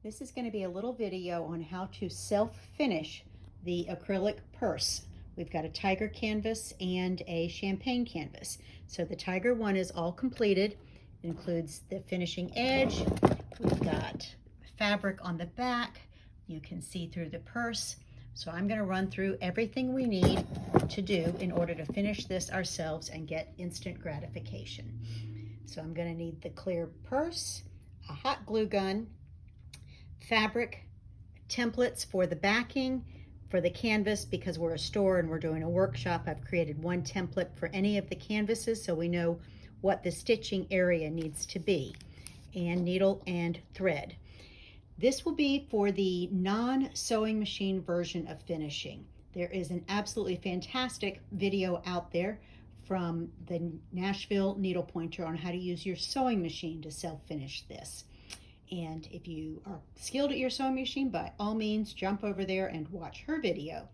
This is going to be a little video on how to self-finish the acrylic purse. We've got a tiger canvas and a champagne canvas. So the tiger one is all completed. It includes the finishing edge. We've got fabric on the back. You can see through the purse. So I'm going to run through everything we need to do in order to finish this ourselves and get instant gratification. So I'm going to need the clear purse, a hot glue gun, fabric, templates for the backing, for the canvas, because we're a store and we're doing a workshop. I've created one template for any of the canvases so we know what the stitching area needs to be, and needle and thread. This will be for the non-sewing machine version of finishing. There is an absolutely fantastic video out there from the Nashville Needlepointer on how to use your sewing machine to self-finish this. And if you are skilled at your sewing machine, by all means, jump over there and watch her video.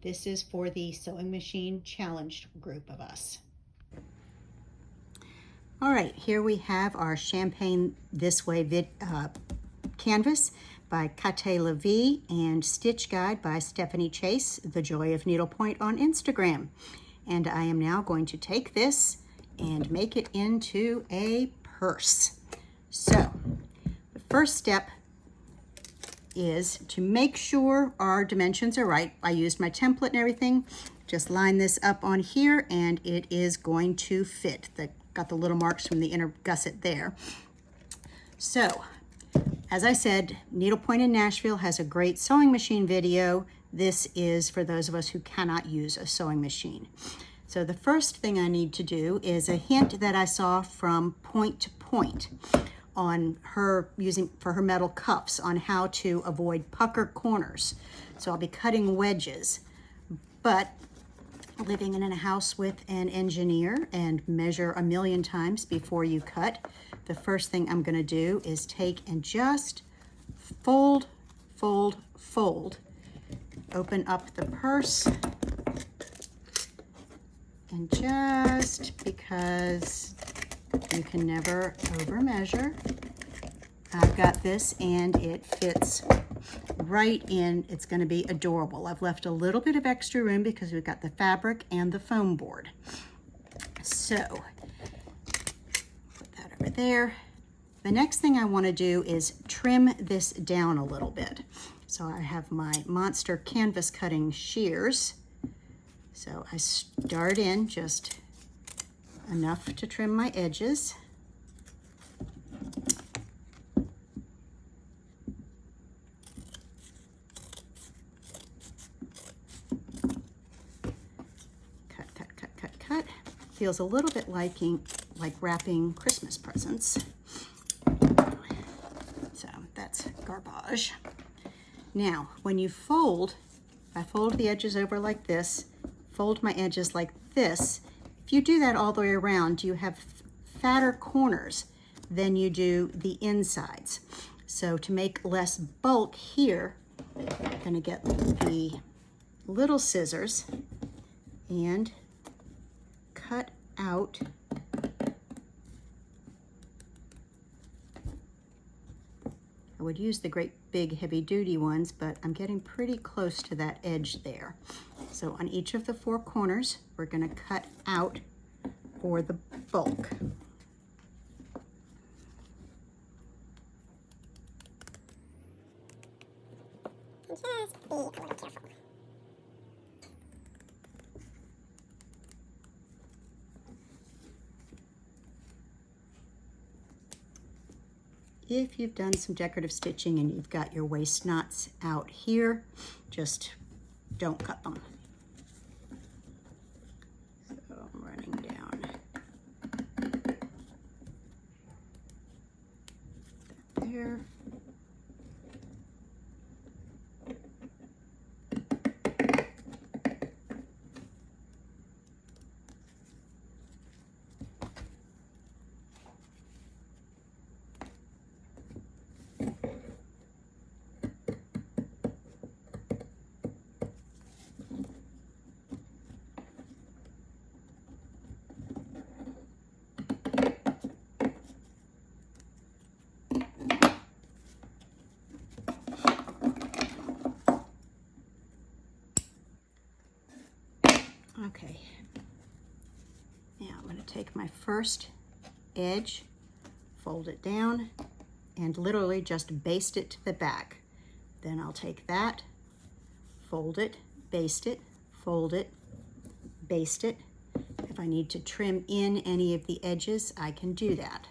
This is for the sewing machine challenged group of us. All right, here we have our Champagne This Way canvas by Vies and Stitch Guide by Stephanie Chase, The Joy of Needlepoint on Instagram. And I am now going to take this and make it into a purse. So, first step is to make sure our dimensions are right. I used my template and everything. Just line this up on here and it is going to fit. Got the little marks from the inner gusset there. So, as I said, Needlepoint in Nashville has a great sewing machine video. This is for those of us who cannot use a sewing machine. So the first thing I need to do is a hint that I saw from Point to Point on her using for her metal cuffs on how to avoid pucker corners. So I'll be cutting wedges, but living in a house with an engineer and measure a million times before you cut, the first thing I'm going to do is take and just fold, fold, fold, open up the purse, and just because you can never over measure, I've got this and it fits right in. It's going to be adorable. I've left a little bit of extra room because we've got the fabric and the foam board. So put that over there. The next thing I want to do is trim this down a little bit. So I have my monster canvas cutting shears. So I start in just enough to trim my edges. Cut, cut, cut, cut, cut. Feels a little bit like wrapping Christmas presents. So that's garbage. Now, when you fold, I fold the edges over like this, fold my edges like this. If you do that all the way around, you have fatter corners than you do the insides. So to make less bulk here, I'm gonna get the little scissors and cut out I would use the great big heavy duty ones, but I'm getting pretty close to that edge there. So on each of the four corners, we're going to cut out for the bulk. Just be a little careful. If you've done some decorative stitching and you've got your waist knots out here, just don't cut them. So I'm running down there. Okay, now I'm going to take my first edge, fold it down, and literally just baste it to the back. Then I'll take that, fold it, baste it, fold it, baste it. If I need to trim in any of the edges, I can do that.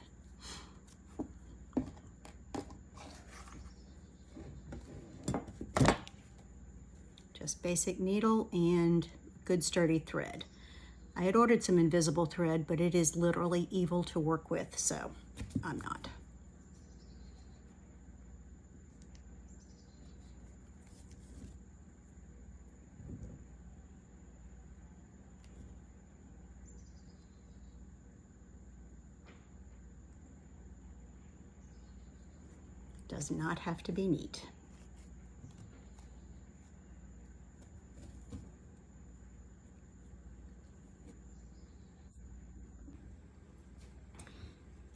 Just basic needle and good sturdy thread. I had ordered some invisible thread, but it is literally evil to work with, so I'm not. Does not have to be neat.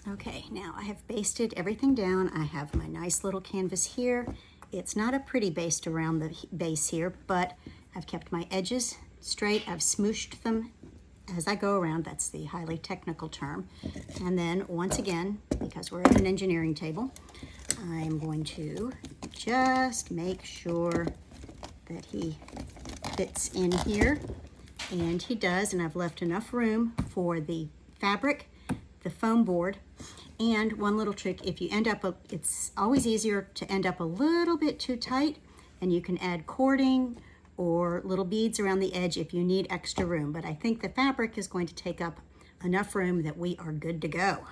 Okay, now I have basted everything down. I have my nice little canvas here. It's not a pretty baste around the base here, but I've kept my edges straight. I've smooshed them as I go around. That's the highly technical term. And then once again, because we're at an engineering table, I'm going to just make sure that he fits in here. And he does, and I've left enough room for the fabric, the foam board, and one little trick, if you end up, it's always easier to end up a little bit too tight, and you can add cording or little beads around the edge if you need extra room. But I think the fabric is going to take up enough room that we are good to go.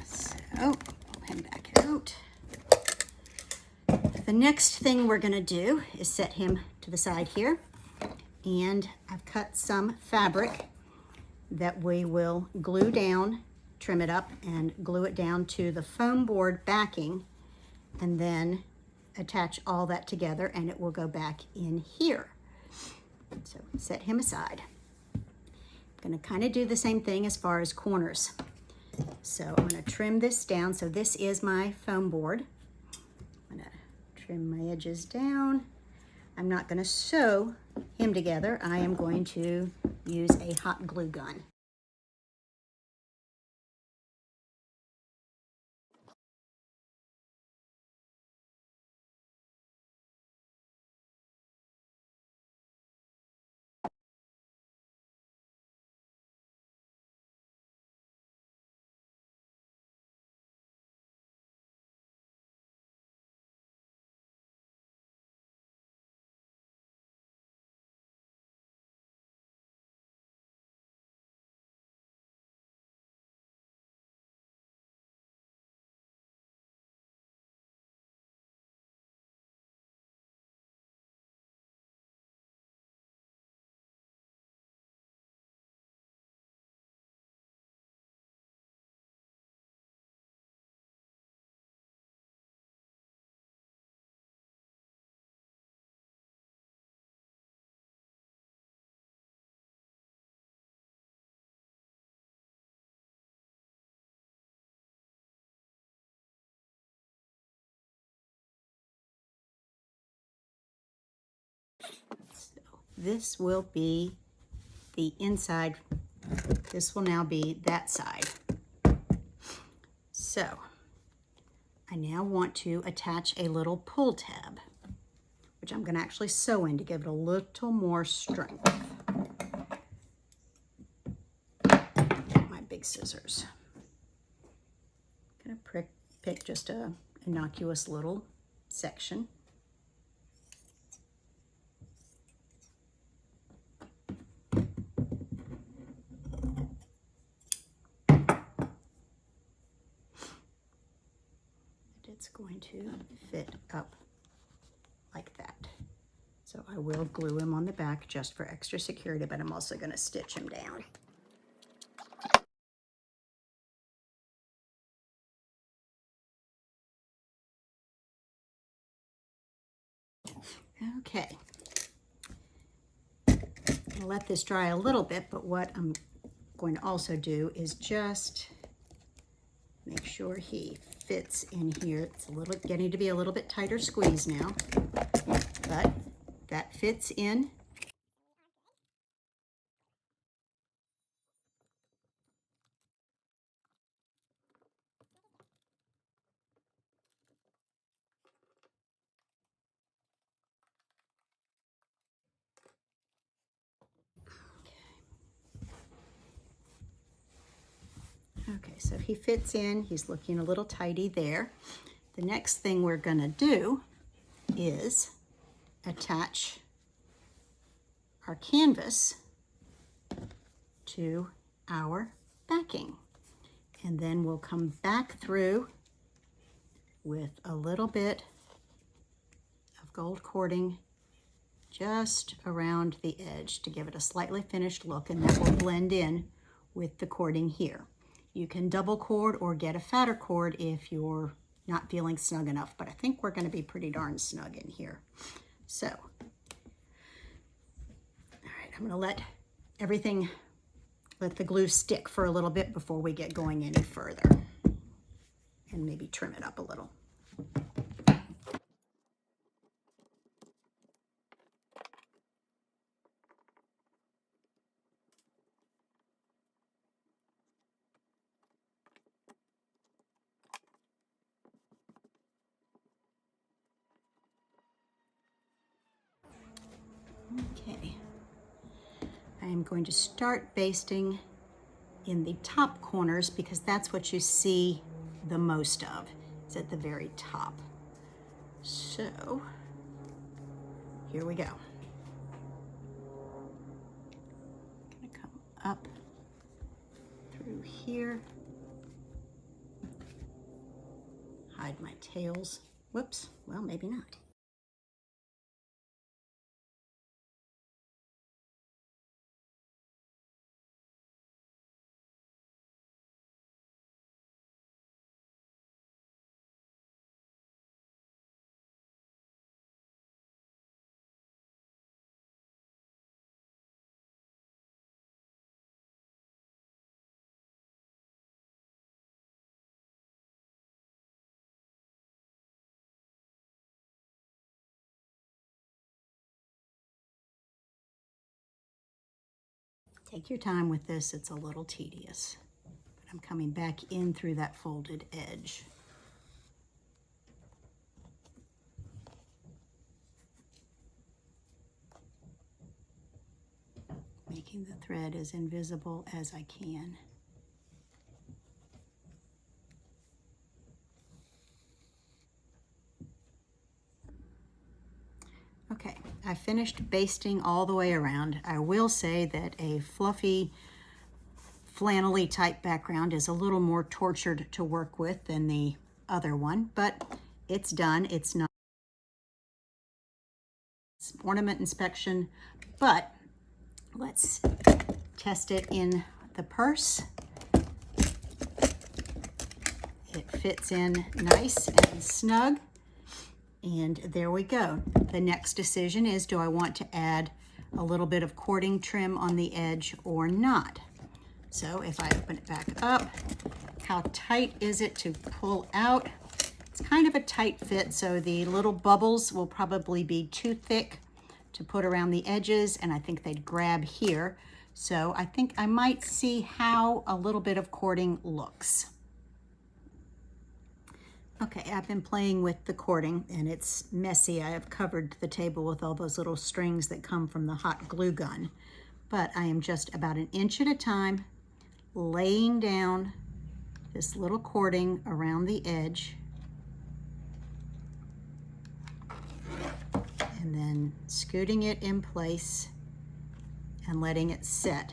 So, pull him back out. The next thing we're gonna do is set him to the side here. And I've cut some fabric that we will glue down, trim it up, and glue it down to the foam board backing, and then attach all that together, and it will go back in here. So set him aside. I'm gonna kind of do the same thing as far as corners. So I'm gonna trim this down. So this is my foam board. I'm gonna trim my edges down. I'm not gonna sew him together. I am going to use a hot glue gun. So this will be the inside. This will now be that side. So I now want to attach a little pull tab, which I'm going to actually sew in to give it a little more strength. Get my big scissors. I'm going to pick just a innocuous little section. It's going to fit up like that. So I will glue him on the back just for extra security, but I'm also going to stitch him down. Okay. I'll let this dry a little bit, but what I'm going to also do is just make sure he fits in here. It's getting to be a little bit tighter squeeze now, but that fits in. So he fits in, he's looking a little tidy there. The next thing we're gonna do is attach our canvas to our backing. And then we'll come back through with a little bit of gold cording just around the edge to give it a slightly finished look, and that will blend in with the cording here. You can double cord or get a fatter cord if you're not feeling snug enough, but I think we're going to be pretty darn snug in here. So, all right, I'm going to let the glue stick for a little bit before we get going any further, and maybe trim it up a little. Okay, I am going to start basting in the top corners because that's what you see the most of. It's at the very top. So here we go. I'm gonna come up through here, hide my tails. Whoops, well, maybe not. Take your time with this, it's a little tedious. But I'm coming back in through that folded edge. Making the thread as invisible as I can. Okay, I finished basting all the way around. I will say that a fluffy, flannelly type background is a little more tortured to work with than the other one, but it's done. It's not ornament inspection, but let's test it in the purse. It fits in nice and snug. And there we go. The next decision is, do I want to add a little bit of cording trim on the edge or not? So if I open it back up, how tight is it to pull out? It's kind of a tight fit, so the little bubbles will probably be too thick to put around the edges, and I think they'd grab here. So I think I might see how a little bit of cording looks. Okay, I've been playing with the cording and it's messy. I have covered the table with all those little strings that come from the hot glue gun. But I am just about an inch at a time laying down this little cording around the edge. And then scooting it in place and letting it set.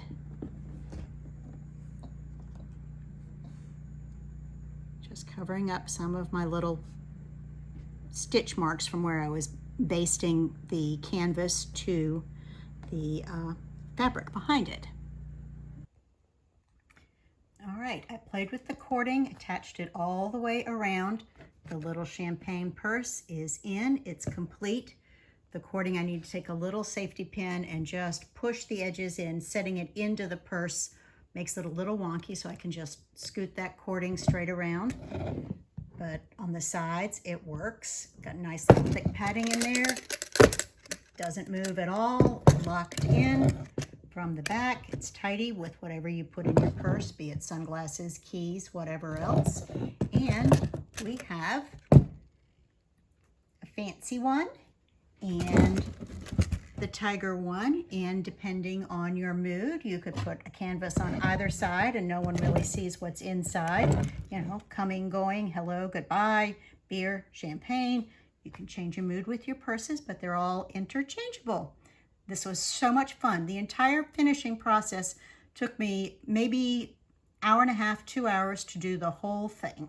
Just covering up some of my little stitch marks from where I was basting the canvas to the fabric behind it. All right, I played with the cording, attached it all the way around. The little champagne purse is in, it's complete. The cording, I need to take a little safety pin and just push the edges in, setting it into the purse. Makes it a little wonky, so I can just scoot that cording straight around. But on the sides, it works. Got nice little thick padding in there. Doesn't move at all, locked in. From the back, it's tidy with whatever you put in your purse, be it sunglasses, keys, whatever else. And we have a fancy one and the tiger one, and depending on your mood, you could put a canvas on either side and no one really sees what's inside. You know, coming, going, hello, goodbye, beer, champagne. You can change your mood with your purses, but they're all interchangeable. This was so much fun. The entire finishing process took me maybe hour and a half, 2 hours to do the whole thing.